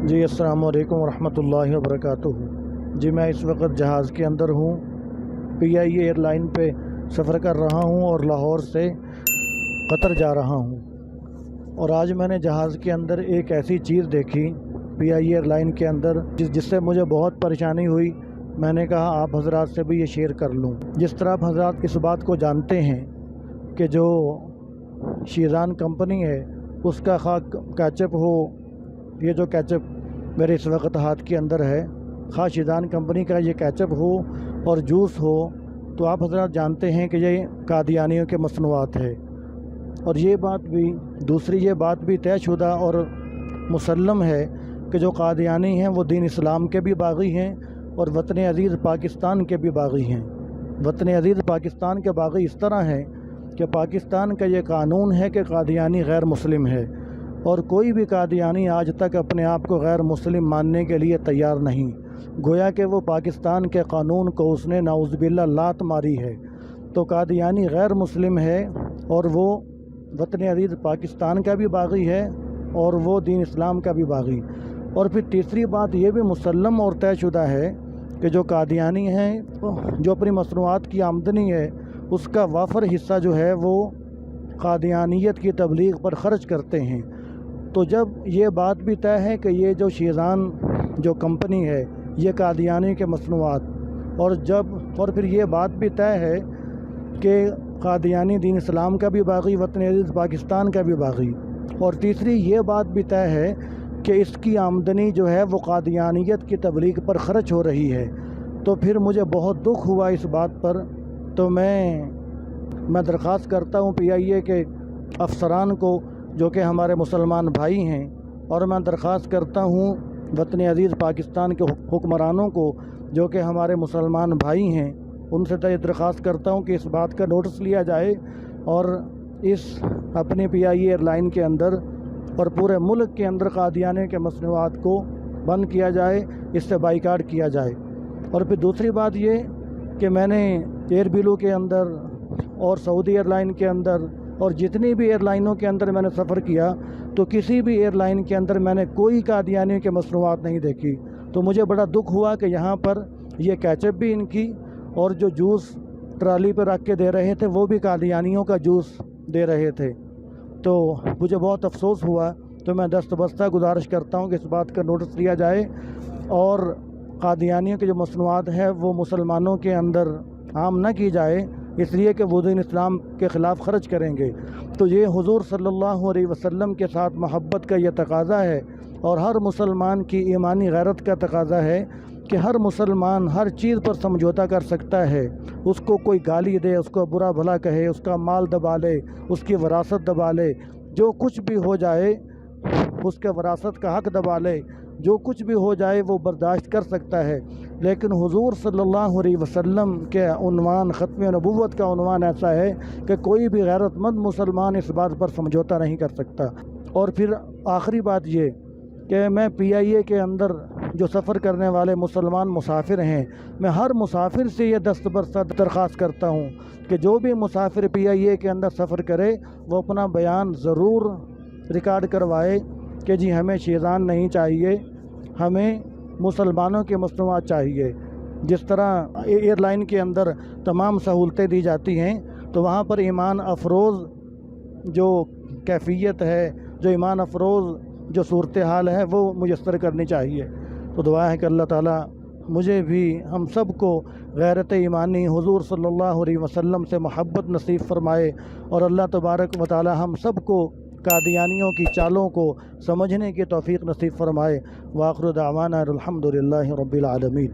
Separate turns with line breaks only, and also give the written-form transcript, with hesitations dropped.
جی السلام علیکم ورحمۃ اللہ وبرکاتہ۔ جی میں اس وقت جہاز کے اندر ہوں، پی آئی اے ایئر لائن پہ سفر کر رہا ہوں اور لاہور سے قطر جا رہا ہوں۔ اور آج میں نے جہاز کے اندر ایک ایسی چیز دیکھی پی آئی اے ایئر لائن کے اندر جس سے مجھے بہت پریشانی ہوئی۔ میں نے کہا آپ حضرات سے بھی یہ شیئر کر لوں۔ جس طرح آپ حضرات اس بات کو جانتے ہیں کہ جو شیزان کمپنی ہے اس کا خواہ کیچپ ہو، یہ جو کیچپ میرے اس وقت ہاتھ کے اندر ہے، خواہ شیزان کمپنی کا یہ کیچپ ہو اور جوس ہو، تو آپ حضرات جانتے ہیں کہ یہ قادیانیوں کے مصنوعات ہے۔ اور یہ بات بھی طے شدہ اور مسلم ہے کہ جو قادیانی ہیں وہ دین اسلام کے بھی باغی ہیں اور وطن عزیز پاکستان کے بھی باغی ہیں۔ وطن عزیز پاکستان کے باغی اس طرح ہیں کہ پاکستان کا یہ قانون ہے کہ قادیانی غیر مسلم ہے، اور کوئی بھی قادیانی آج تک اپنے آپ کو غیر مسلم ماننے کے لیے تیار نہیں، گویا کہ وہ پاکستان کے قانون کو اس نے نعوذ باللہ لات ماری ہے۔ تو قادیانی غیر مسلم ہے اور وہ وطن عزیز پاکستان کا بھی باغی ہے اور وہ دین اسلام کا بھی باغی۔ اور پھر تیسری بات یہ بھی مسلم اور طے شدہ ہے کہ جو قادیانی ہیں جو اپنی مصنوعات کی آمدنی ہے اس کا وافر حصہ جو ہے وہ قادیانیت کی تبلیغ پر خرچ کرتے ہیں۔ تو جب یہ بات بھی طے ہے کہ یہ جو شیزان جو کمپنی ہے یہ قادیانی کے مصنوعات، اور پھر یہ بات بھی طے ہے کہ قادیانی دین اسلام کا بھی باغی، وطن عزیز پاکستان کا بھی باغی، اور تیسری یہ بات بھی طے ہے کہ اس کی آمدنی جو ہے وہ قادیانیت کی تبلیغ پر خرچ ہو رہی ہے، تو پھر مجھے بہت دکھ ہوا اس بات پر۔ تو میں درخواست کرتا ہوں پی آئی اے کے افسران کو جو کہ ہمارے مسلمان بھائی ہیں، اور میں درخواست کرتا ہوں وطن عزیز پاکستان کے حکمرانوں کو جو کہ ہمارے مسلمان بھائی ہیں، ان سے یہ درخواست کرتا ہوں کہ اس بات کا نوٹس لیا جائے اور اس اپنی پی آئی اے ایئر لائن کے اندر اور پورے ملک کے اندر قادیانی کے مصنوعات کو بند کیا جائے، اس سے بائیکاٹ کیا جائے۔ اور پھر دوسری بات یہ کہ میں نے ایئر بلو کے اندر اور سعودی ایئر لائن کے اندر اور جتنی بھی ایئر لائنوں کے اندر میں نے سفر کیا تو کسی بھی ایئر لائن کے اندر میں نے کوئی قادیانی کے مصنوعات نہیں دیکھی۔ تو مجھے بڑا دکھ ہوا کہ یہاں پر یہ کیچپ بھی ان کی، اور جو جوس ٹرالی پہ رکھ کے دے رہے تھے وہ بھی قادیانیوں کا جوس دے رہے تھے۔ تو مجھے بہت افسوس ہوا۔ تو میں دست بستہ گزارش کرتا ہوں کہ اس بات کا نوٹس لیا جائے اور قادیانیوں کے جو مصنوعات ہیں وہ مسلمانوں کے اندر عام نہ کی جائے، اس لیے کہ وہ دین اسلام کے خلاف خرچ کریں گے۔ تو یہ حضور صلی اللہ علیہ وسلم کے ساتھ محبت کا یہ تقاضا ہے، اور ہر مسلمان کی ایمانی غیرت کا تقاضا ہے کہ ہر مسلمان ہر چیز پر سمجھوتا کر سکتا ہے۔ اس کو کوئی گالی دے، اس کو برا بھلا کہے، اس کا مال دبا لے، اس کی وراثت دبا لے، جو کچھ بھی ہو جائے، اس کے وراثت کا حق دبا لے، جو کچھ بھی ہو جائے وہ برداشت کر سکتا ہے۔ لیکن حضور صلی اللہ علیہ وسلم کے عنوان، ختم نبوت کا عنوان ایسا ہے کہ کوئی بھی غیرت مند مسلمان اس بات پر سمجھوتا نہیں کر سکتا۔ اور پھر آخری بات یہ کہ میں پی آئی اے کے اندر جو سفر کرنے والے مسلمان مسافر ہیں، میں ہر مسافر سے یہ دست برستہ درخواست کرتا ہوں کہ جو بھی مسافر پی آئی اے کے اندر سفر کرے وہ اپنا بیان ضرور ریکارڈ کروائے کہ جی ہمیں شیزان نہیں چاہیے، ہمیں مسلمانوں کے مصنوعات چاہیے۔ جس طرح ایئر لائن کے اندر تمام سہولتیں دی جاتی ہیں تو وہاں پر ایمان افروز جو کیفیت ہے، جو ایمان افروز جو صورتحال ہے وہ میسر کرنی چاہیے۔ تو دعا ہے کہ اللہ تعالیٰ مجھے بھی ہم سب کو غیرت ایمانی حضور صلی اللہ علیہ وسلم سے محبت نصیب فرمائے، اور اللہ تبارک و تعالیٰ ہم سب کو قادیانیوں کی چالوں کو سمجھنے کی توفیق نصیب فرمائے۔ وآخر دعوانا الحمد للہ رب العالمین۔